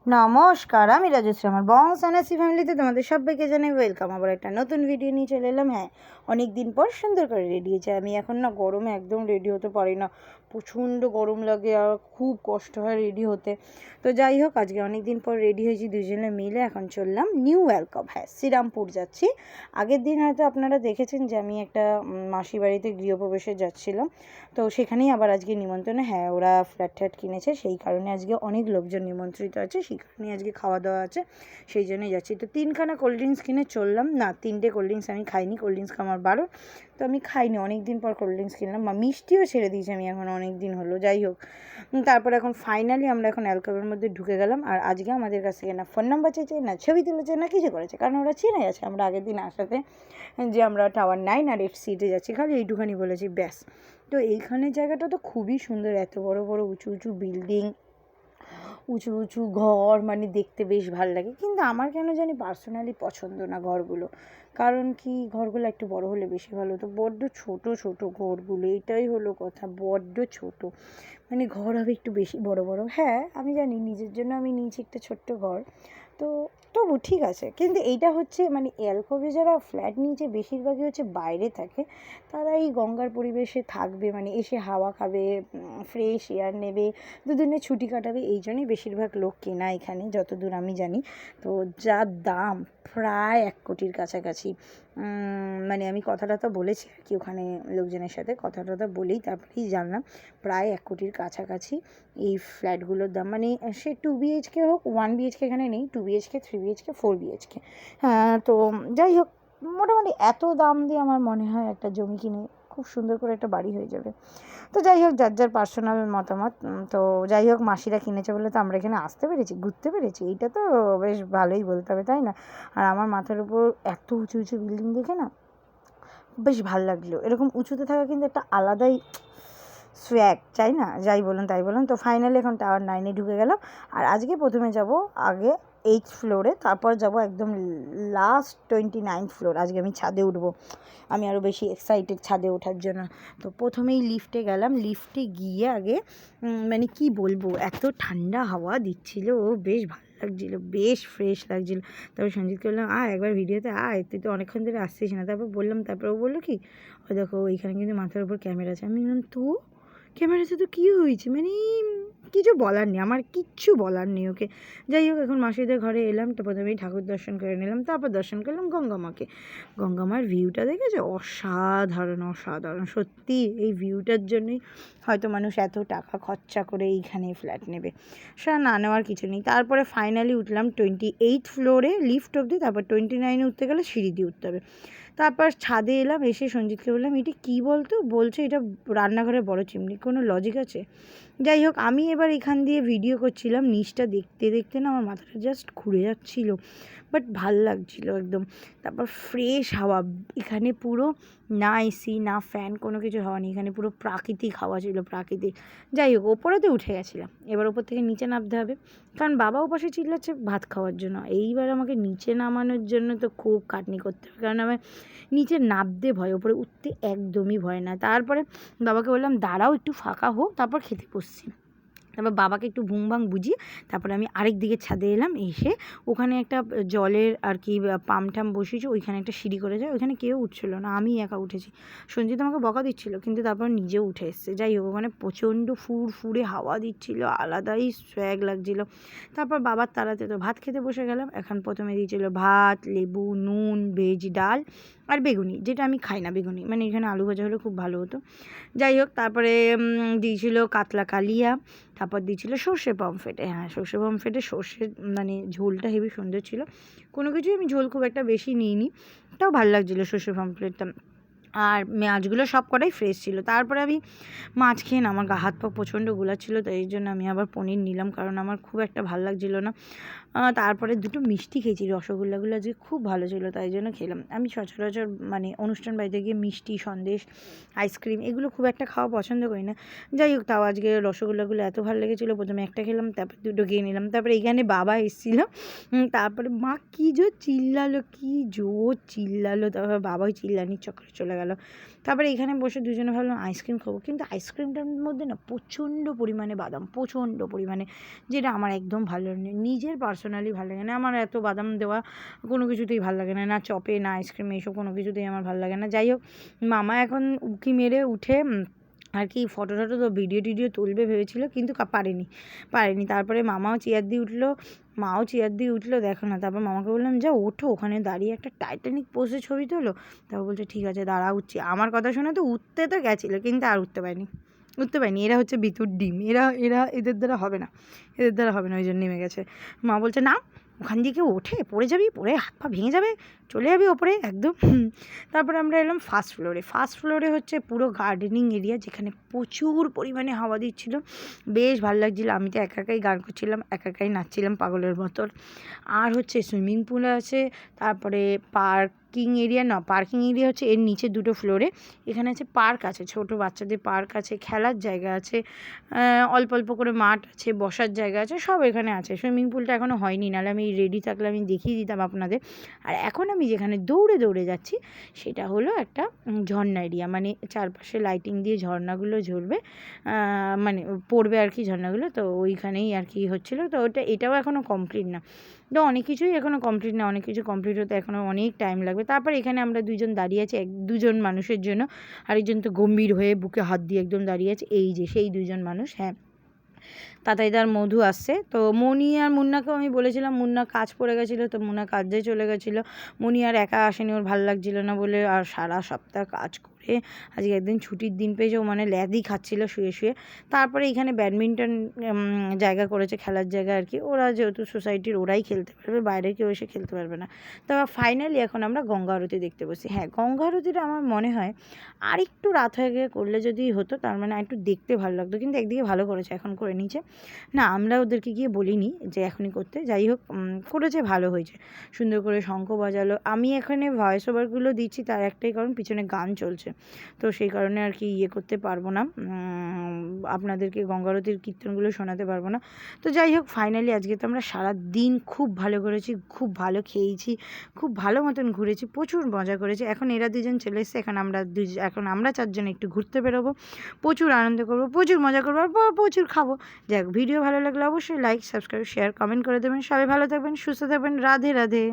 নমস্কার, আমি রাজশ্রী। আমার বংশ এনএসসি ফ্যামিলিতে তোমাদের সবাইকে জানাই ওয়েলকাম। আবার একটা নতুন ভিডিও নিয়ে চলে এলাম। হ্যাঁ, অনেক দিন পর সুন্দর করে রেডি হয়েছে। আমি এখন না গরমে একদম রেডি হতে পারি না, প্রচণ্ড গরম লাগে আর খুব কষ্ট হয় রেডি হতে। তো যাই হোক, আজকে অনেক দিন পর রেডি হয়েছি দুজনে মিলে। এখন চললাম নিউ ওয়েলকাম, হ্যাঁ শ্রীরামপুর যাচ্ছি। আগের দিন হয়তো আপনারা দেখেছেন যে আমি একটা মাসি বাড়িতে গৃহপ্রবেশে যাচ্ছিলাম, তো সেখানেই আবার আজকে নিমন্ত্রণে। হ্যাঁ, ওরা ফ্ল্যাট ট্যাট কিনেছে, সেই কারণে আজকে অনেক লোকজন নিমন্ত্রিত আছে, সেখানে আজকে খাওয়া দাওয়া আছে, সেই জন্যই যাচ্ছি। তো 3খানা কোল্ড ড্রিঙ্কস কিনে চললাম। না, 3টে কোল্ড ড্রিঙ্কস আমি খাইনি, কোল্ড ড্রিঙ্কস আমার বারণ, তো আমি খাইনি। অনেক দিন পর কোল্ড ড্রিঙ্কস কিনলাম, বা মিষ্টিও ছেড়ে দিয়েছি আমি এখন অনেক দিন হলো। যাই হোক, তারপর এখন ফাইনালি আমরা এখন অ্যালকোহলের মধ্যে ঢুকে গেলাম। আর আজকে আমাদের কাছ থেকে না ফোন নাম্বার চেয়েছে, না ছবি তুলেছে, না কিছু করেছে, কারণ ওরা চিনে গেছে আমরা আগের দিন আসাতে যে আমরা টাওয়ার 9 আর 8 সিটে যাচ্ছি। খালি এইটুখানি বলেছি, ব্যাস। তো এইখানের জায়গাটা তো খুবই সুন্দর, এত বড় বড় উঁচু উঁচু বিল্ডিং, উঁচু উঁচু ঘর, মানে দেখতে বেশ ভালো লাগে। কিন্তু আমার কেন জানি পার্সোনালি পছন্দ না ঘরগুলো। কারণ কি, ঘরগুলো একটু বড় হলে বেশি ভালো হতো। বড্ড ছোট ছোট ঘরগুলো, এটাই হলো কথা, বড্ড ছোট। মানে ঘর হবে একটু বেশি বড় বড়। হ্যাঁ, আমি জানি নিজের জন্য আমি নিয়েছি একটা ছোট্ট ঘর, তো তবু ঠিক আছে। কিন্তু এইটা হচ্ছে মানে অ্যালকোভে যারা ফ্ল্যাট নিয়েছে বেশিরভাগই হচ্ছে বাইরে থাকে, তারা এই গঙ্গার পরিবেশে থাকবে, মানে এসে হাওয়া খাবে, ফ্রেশ এয়ার নেবে, দুদিনের ছুটি কাটাবে, এই জন্যই বেশিরভাগ লোক কেনা এখানে, যতদূর আমি জানি। তো যার দাম প্রায় 1 কোটির কাছাকাছি। মানে আমি কথাটা তো বলেছি আর কি, ওখানে লোকজনের সাথে কথাটা তো বলেই তারপরেই জানলাম প্রায় 1 কোটির কাছাকাছি এই ফ্ল্যাটগুলোর দাম। মানে সে 2 বিএইচকে হোক, 1 বিএইচকে এখানে নেই, 2 বিএইচকে, 3 বিএইচকে, 4 বিএইচকে। হ্যাঁ, তো যাই হোক, মোটামুটি এত দাম দিয়ে আমার মনে হয় একটা জমি কিনে খুব সুন্দর করে একটা বাড়ি হয়ে যাবে। তো যাই হোক, যার যার পার্সোনাল মতামত। তো যাই হোক, মাসিরা কিনেছে বলে তো আমরা এখানে আসতে পেরেছি, ঘুরতে পেরেছি, এইটা তো বেশ ভালোই বলতে হবে, তাই না? আর আমার মাথার উপর এত উঁচু উঁচু বিল্ডিং দেখে না বেশ ভালো লাগলো। এরকম উঁচুতে থাকা কিন্তু একটা আলাদাই সোয়াগ, চাই না? যাই বলুন তাই বলুন। তো ফাইনালি এখন টাওয়ার 9-এ ঢুকে গেলাম। আর আজকে প্রথমে যাব আগে 8th ফ্লোরে, তারপর যাব একদম লাস্ট 29th ফ্লোর। আজকে আমি ছাদে উঠবো, আমি আরও বেশি এক্সাইটেড ছাদে ওঠার জন্য। তো প্রথমেই লিফটে গেলাম, লিফটে গিয়ে আগে মানে কি বলবো, এত ঠান্ডা হাওয়া দিচ্ছিল, বেশ ভালো লাগছিলো, বেশ ফ্রেশ লাগছিলো। তারপর সঞ্জিতকে বললাম, একবার ভিডিওতে আয়, তুই তো অনেকক্ষণ ধরে আসছিস না। তারপর বললাম, তারপর ও বললো কি, ও দেখো ওইখানে কিন্তু মাথার উপর ক্যামেরা আছে। আমি বললাম, তো ক্যামেরাতে তো কী হয়েছে, মানে কিছু বলার নেই, আমার কিচ্ছু বলার নেই ওকে। যাই হোক, এখন মাসিদের ঘরে এলাম, তো প্রথমেই ঠাকুর দর্শন করে নিলাম, তারপর দর্শন করলাম গঙ্গামাকে। গঙ্গামার ভিউটা দেখেছে, অসাধারণ অসাধারণ সত্যি। এই ভিউটার জন্যই হয়তো মানুষ এত টাকা খরচা করে এইখানে ফ্ল্যাট নেবে। সে না নেওয়ার কিছু নেই। তারপরে ফাইনালি উঠলাম 28th ফ্লোরে লিফট অবধি, তারপর 29-এ উঠতে গেলে সিঁড়ি দিয়ে উঠতে হবে। তারপর ছাদে এলাম, এসে সঞ্জিতকে বললাম, এটা কী বলতো? বলছে এটা রান্নাঘরের বড় চিমনি। কোনো লজিক আছে? যাই হোক, আমি এবার এখান দিয়ে ভিডিও করছিলাম, নিচটা দেখতে দেখতে না আমার মাথাটা জাস্ট ঘুরে যাচ্ছিলো, বাট ভাল লাগছিলো একদম। তারপর ফ্রেশ হাওয়া, এখানে পুরো না এসি না ফ্যান, কোনো কিছু হাওয়া নেই, এখানে পুরো প্রাকৃতিক হাওয়া ছিল, প্রাকৃতিক। যাই হোক, ওপরেতে উঠে গেছিলাম, এবার ওপর থেকে নিচে নামতে হবে, কারণ বাবা ওপাশে চিল্লাচ্ছে ভাত খাওয়ার জন্য। এইবার আমাকে নিচে নামানোর জন্য তো খুব খাটনি করতে হবে, কারণ আমার নিচে নামতে ভয়, ওপরে উঠতে একদমই ভয় না। তারপরে বাবাকে বললাম, দাঁড়াও একটু ফাঁকা হোক, তারপর খেতে বসছি। তারপর বাবাকে একটু ঘুম ভাঙ বুঝিয়ে তারপরে আমি আরেক দিকে ছাদে এলাম। এসে ওখানে একটা জলের আর কি পাম্প টাম বসিয়েছে, ওইখানে একটা সিঁড়ি করে যায়, ওইখানে কেউ উঠছিল না, আমি একা উঠেছি। সঞ্জিত আমাকে বকা দিচ্ছিলো, কিন্তু তারপর নিজেও উঠে এসছে। যাই হোক, ওখানে প্রচণ্ড ফুরফুরে হাওয়া দিচ্ছিলো, আলাদাই সোয়াগ লাগছিলো। তারপর বাবার তাড়াতে তো ভাত খেতে বসে গেলাম। এখন প্রথমে দিয়েছিলো ভাত, লেবু, নুন, ভেজ ডাল আর বেগুনি, যেটা আমি খাই না বেগুনি, মানে এখানে আলু ভাজা হলে খুব ভালো হতো। যাই হোক, তারপরে দিয়েছিল কাতলা কালিয়া, তারপর দিয়েছিল সর্ষে পমফ্রেটে। হ্যাঁ, সর্ষে পমফ্রেটে সর্ষে মানে ঝোলটা হেবি সুন্দর ছিল। কোনো কিছুই আমি ঝোল খুব একটা বেশি নিইনি, তাও ভালো লাগছিলো সর্ষে পমফ্রেটটা। আর মাছগুলো সব কটাই ফ্রেশ ছিল। তারপরে আমি মাছ খেয়ে না আমার গা হাত পা প্রচণ্ড গোলাচ্ছিলো, তাই এই জন্য আমি আবার পনির নিলাম, কারণ আমার খুব একটা ভালো লাগছিলো না। তারপরে দুটো মিষ্টি খেয়েছি, রসগোল্লাগুলো আজকে খুব ভালো ছিল, তাই জন্য খেলাম। আমি সচরাচর মানে অনুষ্ঠান বাড়িতে গিয়ে মিষ্টি, সন্দেশ, আইসক্রিম এগুলো খুব একটা খাওয়া পছন্দ করি না। যাই হোক, তাও আজকে রসগোল্লাগুলো এত ভালো লেগেছিলো, প্রথমে একটা খেলাম, তারপর দুটো খেয়ে নিলাম। তারপরে এইখানে বাবা এসেছিলো, তারপরে মা কী জোর চিল্লালো, তারপর বাবাই চিল্লানির চক্করে চলে গেল। গেল। তারপরে এখানে বসে দুজনে ভাবলাম আইসক্রিম খাবো, কিন্তু আইসক্রিমটার মধ্যে না প্রচণ্ড পরিমাণে বাদাম, প্রচণ্ড পরিমাণে, যেটা আমার একদম ভালো লাগে, নিজের পার্সোনালি ভালো লাগে না। আমার এত বাদাম দেওয়া কোনো কিছুতেই ভালো লাগে না, না চপে না আইসক্রিমে, এইসব কোনো কিছুতেই আমার ভালো লাগে না। যাই হোক, মামা এখন উঁকি মেরে উঠে আর কি ফটো টটো তো ভিডিও টিডিও তুলবে ভেবেছিল, কিন্তু পারেনি। তারপরে মামাও চেয়ার দিয়ে উঠলো, মাও চেয়ার দিয়ে উঠলো, দেখো না। তারপর মামাকে বললাম যা ওঠো, ওখানে দাঁড়িয়ে একটা টাইটানিক পোজে ছবি তোলো। তারপর বলছে ঠিক আছে দাঁড়া উঠছি। আমার কথা শুনে তো উঠতে তো গেছিলো, কিন্তু আর উঠতে পারিনি। এরা হচ্ছে বিতুর ডিম, এদের দ্বারা হবে না, ওই জন্য নেমে গেছে। মা বলছে না, ওখান দিকে ওঠে পড়ে যাবি, পড়ে হাত পা ভেঙে যাবে, চলে যাবি ওপরে একদম। তারপরে আমরা এলাম ফার্স্ট ফ্লোরে হচ্ছে পুরো গার্ডেনিং এরিয়া, যেখানে প্রচুর পরিমাণে হাওয়া দিচ্ছিলো, বেশ ভালো লাগছিলো। আমি তো একাই গান করছিলাম, একাই নাচছিলাম পাগলের মতন। আর হচ্ছে সুইমিং পুল আছে, তারপরে পার্কিং এরিয়া হচ্ছে এর নিচে 2টো ফ্লোরে। এখানে আছে পার্ক আছে, ছোটো বাচ্চাদের পার্ক আছে, খেলার জায়গা আছে, অল্প অল্প করে মাঠ আছে, বসার জায়গা আছে, সব এখানে আছে। সুইমিং পুলটা এখনও হয়নি, নাহলে আমি রেডি থাকলে আমি দেখিয়ে দিতাম আপনাদের। আর এখন আমি যেখানে দৌড়ে যাচ্ছি সেটা হলো একটা ঝর্ণা এরিয়া, মানে চারপাশে লাইটিং দিয়ে ঝর্ণাগুলো ঝরবে, মানে পড়বে আর কি ঝর্ণাগুলো, তো ওইখানেই আর কি হচ্ছিলো। তো এটাও এখনও কমপ্লিট না, তো অনেক কিছুই এখনও কমপ্লিট না, অনেক কিছু কমপ্লিট হতে এখনও অনেক টাইম লাগবে। তারপর এখানে আমরা দুজন দাঁড়িয়ে আছি, দুজন মানুষের জন্য, আরেকজন তো গম্ভীর হয়ে বুকে হাত দিয়ে একদম দাঁড়িয়ে আছে, এই যে সেই দুজন মানুষ। হ্যাঁ, তাতাইদার মধু আসছে। তো মনি আর মুন্নাকেও আমি বলেছিলাম, মুন্না কাজ পড়ে গেছিলো, তো মুন্না কাজে চলে গেছিলো। মনি আর একা আসেনি, ওর ভালো লাগছিলো না বলে, আর সারা সপ্তাহ কাজ করে আজকে একদিন ছুটির দিন পেয়েছে, ও মানে ল্যাদি খাচ্ছিলো শুয়ে। তারপরে এখানে ব্যাডমিন্টন জায়গা করেছে, খেলার জায়গা আর কি। ওরা যেহেতু সোসাইটির, ওরাই খেলতে পারবে, বাইরে কেউ এসে খেলতে পারবে না। তো ফাইনালি এখন আমরা গঙ্গা আরতি দেখতে বসি। হ্যাঁ, গঙ্গা আরতিটা আমার মনে হয় আর একটু রাত হয়ে গিয়ে করলে যদি হতো, তার মানে একটু দেখতে ভালো লাগতো, কিন্তু একদিকে ভালো করেছে, এখন করে নিয়েছে। না, আমরা ওদেরকে গিয়ে বলিনি যে এখনই করতে, যাই হোক করেছে, ভালো হয়েছে, সুন্দর করে শঙ্খ বাজালো। আমি এখানে ভয়েস ওভারগুলো দিচ্ছি, তার একটাই কারণ পিছনে গান চলছে, তো সেই কারণে আর কি করতে পারবো না, আপনাদেরকে গঙ্গারতির কীর্তনগুলো শোনাতে পারবো না। তো যাই হোক, ফাইনালি আজকে তো আমরা সারা দিন খুব ভালো করেছি, খুব ভালো খেয়েছি, খুব ভালো মতন ঘুরেছি, প্রচুর মজা করেছি। এখন এরা দুজন চলে এসছে, এখন আমরা চারজন একটু ঘুরতে বেরোবো, প্রচুর আনন্দ করবো, প্রচুর মজা করবো, আর প্রচুর খাবো। যাই হোক, ভিডিও ভালো লাগলে অবশ্যই লাইক, সাবস্ক্রাইব, শেয়ার, কমেন্ট করে দেবেন। সবাই ভালো থাকবেন, সুস্থ থাকবেন, রাধে রাধে।